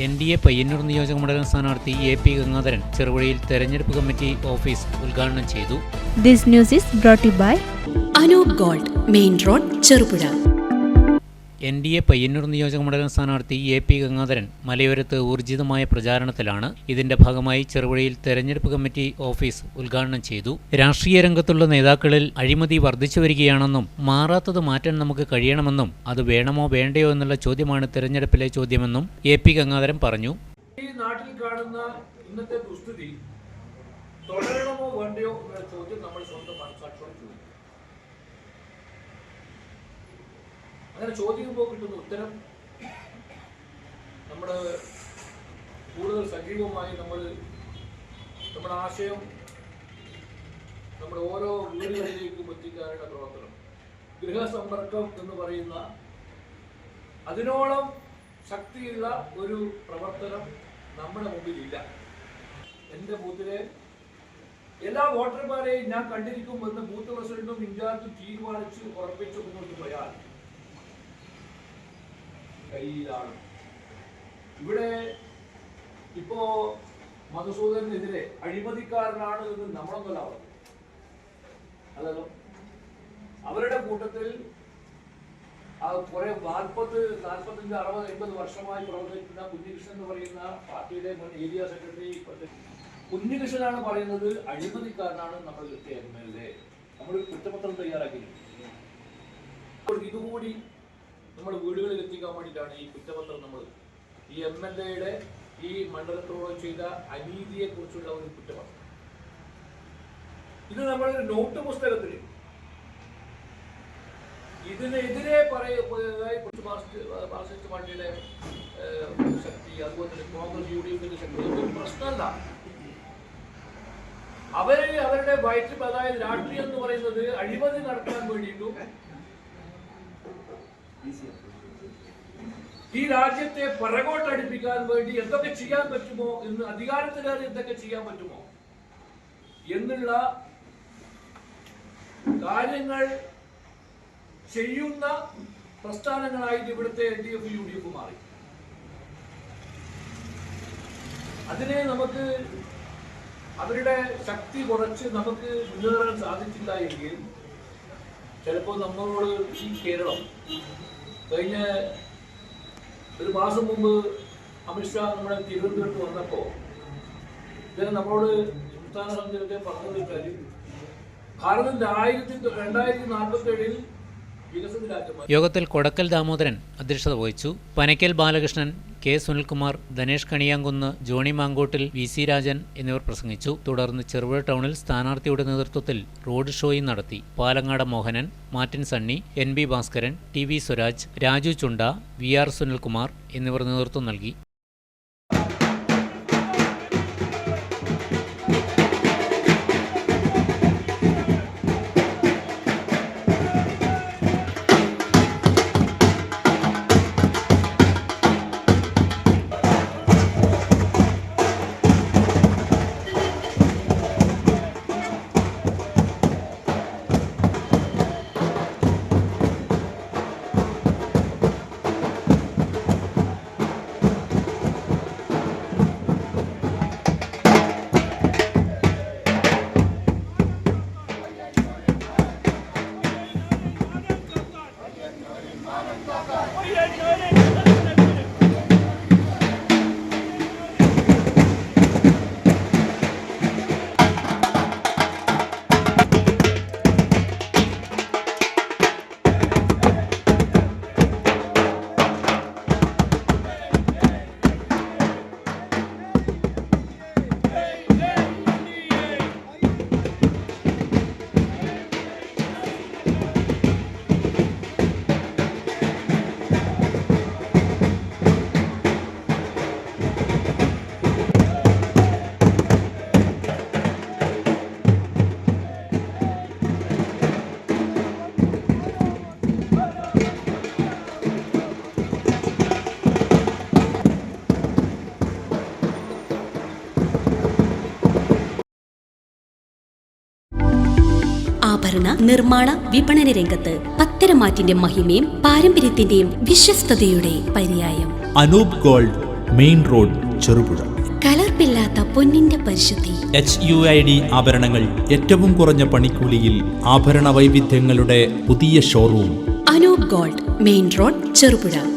NDA Payyanur നിയോജക മണ്ഡലം സ്ഥാനാർത്ഥി AP ഗംഗാധരൻ ചെറുപുഴയിൽ തെരഞ്ഞെടുപ്പ് കമ്മിറ്റി ഓഫീസ് ഉദ്ഘാടനം ചെയ്തു. This news is brought to you by Anoop gold, main road, Cherupuzha. NDA Payyanur നിയോജക മണ്ഡലം സ്ഥാനാർത്ഥി AP ഗംഗാധരൻ മലയോരത്ത് ഊർജിതമായ പ്രചാരണത്തിലാണ്. ഇതിന്റെ ഭാഗമായി ചെറുപുഴയിൽ തെരഞ്ഞെടുപ്പ് കമ്മിറ്റി ഓഫീസ് ഉദ്ഘാടനം ചെയ്തു. രാഷ്ട്രീയ രംഗത്തുള്ള നേതാക്കളിൽ അഴിമതി വർദ്ധിച്ചു വരികയാണെന്നും മാറാത്തത് മാറ്റാൻ നമുക്ക് കഴിയണമെന്നും അത് വേണമോ വേണ്ടയോ എന്നുള്ള ചോദ്യമാണ് തെരഞ്ഞെടുപ്പിലെ ചോദ്യമെന്നും AP ഗംഗാധരൻ പറഞ്ഞു. ഈ നാട്ടിൽ കാണുന്ന ഇന്നത്തെ ദുസ്ഥിതി തുടരണമോ വേണ്ടയോ എന്ന ചോദ്യം നമ്മൾ സ്വന്തം മനസ്സാക്ഷിയോട് ചോദിക്കും. അങ്ങനെ ചോദിക്കുമ്പോൾ കിട്ടുന്ന ഉത്തരം നമ്മൾ കൂടുതൽ സജീവമായി നമ്മുടെ ആശയം നമ്മുടെ ഓരോ വീടുകളിലേക്കും എത്തിക്കാനുള്ള പ്രവർത്തനം, ഗൃഹസമ്പർക്കം എന്ന് പറയുന്ന അതിനോളം ശക്തിയുള്ള ഒരു പ്രവർത്തനം നമ്മുടെ മുമ്പിലില്ല. എൻ്റെ ബൂത്തിലെ എല്ലാ വോട്ടർമാരെയും ഞാൻ കണ്ടിരിക്കുമെന്ന് ബൂത്ത് പ്രസിഡന്റും ഇൻചാർജും തീരുമാനിച്ച് ഉറപ്പിച്ചു മുന്നോട്ട് പോയാൽ കയ്യിലാണ്. ഇവിടെ ഇപ്പോ മധുസൂദനെതിരെ അഴിമതിക്കാരനാണ് എന്ന് നമ്മളൊന്നല്ല പറഞ്ഞു, അതല്ലോ. അവരുടെ കൂട്ടത്തിൽ കുറെ 40, 45, 60, 50 വർഷമായി പ്രവർത്തിക്കുന്ന കുഞ്ഞികൃഷ്ണൻ എന്ന് പറയുന്ന പാർട്ടിയുടെ മുൻ ഏരിയ സെക്രട്ടറി കുഞ്ഞികൃഷ്ണനാണ് പറയുന്നത് അഴിമതിക്കാരനാണ് നമ്മൾ കിട്ടിയ MLA. നമ്മൾ കുറ്റപത്രം തയ്യാറാക്കിയിട്ടുണ്ട്. ഇതുകൂടി നമ്മൾ വീടുകളിൽ എത്തിക്കാൻ വേണ്ടിയിട്ടാണ് ഈ കുറ്റപത്രം. നമ്മൾ ഈ MLA-യുടെ ഈ മണ്ഡലത്തോട് ചെയ്ത അനീതിയെ കുറിച്ചുള്ള ഒരു കുറ്റപത്രം. ഇത് നമ്മളൊരു നോട്ട് പുസ്തകത്തിൽ ഇതിനെതിരെ മാർക്സിസ്റ്റ് പാർട്ടിയുടെ ശക്തി, അതുപോലെ തന്നെ കോൺഗ്രസ് UDF-ന്റെ ശക്തി, അതൊരു പ്രശ്നമല്ല. അവരുടെ വയറ്റിൽ, അതായത് രാഷ്ട്രീയം എന്ന് പറയുന്നത് അഴിമതി നടത്താൻ വേണ്ടിയിട്ടും ഈ രാജ്യത്തെ പിറകോട്ടടിപ്പിക്കാൻ വേണ്ടി എന്തൊക്കെ ചെയ്യാൻ പറ്റുമോ എന്ന്, അധികാരത്തിലേറെ എന്തൊക്കെ ചെയ്യാൻ പറ്റുമോ എന്നുള്ള കാര്യങ്ങൾ ചെയ്യുന്ന പ്രസ്ഥാനങ്ങളായിട്ട് ഇവിടുത്തെ LDF UDF മാറി. അതിനെ നമുക്ക് അവരുടെ ശക്തി കുറച്ച് നമുക്ക് മുന്നേറാൻ സാധിച്ചില്ല എങ്കിൽ ചിലപ്പോൾ നമ്മളോട് ഈ കേരളം കഴിഞ്ഞ ഒരു മാസം മുമ്പ് അമിത്ഷാ നമ്മുടെ തിരുവനന്തപുരത്ത് വന്നപ്പോൾ ഇദ്ദേഹം നമ്മളോട് സംസ്ഥാന സമിതിയിലൊക്കെ പറഞ്ഞത് വെച്ചാൽ ഭാരതം 2047 വികസിത രാജ്യമായി. യോഗത്തിൽ കൊടക്കൽ ദാമോദരൻ അധ്യക്ഷത വഹിച്ചു. Panakkal Balakrishnan, K. Sunilkumar, Dhanesh Kaniyankunnu, Johnny മാങ്കോട്ടിൽ, VC Rajan എന്നിവർ പ്രസംഗിച്ചു. തുടർന്ന് ചെറുപുഴ ടൗണിൽ സ്ഥാനാർത്ഥിയുടെ നേതൃത്വത്തിൽ റോഡ് ഷോയും നടത്തി. Palangad Mohanan, Martin Sunny, NB Bhaskaran, TV Swaraj, Raju Chunda, VR Sunilkumar എന്നിവർ നേതൃത്വം നൽകി. ആഭരണ നിർമ്മാണ വിപണന രംഗത്ത് പത്തരമാറ്റിന്റെ മഹിമയും പാരമ്പര്യത്തിന്റെയും വിശ്വസ്തയുടെ പര്യായം. Anoop gold, main road, Cherupuzha. കലർപ്പില്ലാത്ത പൊന്നിന്റെ പരിശുദ്ധി. HUID ആഭരണങ്ങൾ ഏറ്റവും കുറഞ്ഞ പണിക്കൂലിയിൽ. ആഭരണ വൈവിധ്യങ്ങളുടെ പുതിയ showroom. Anoop gold, main road, Cherupuzha.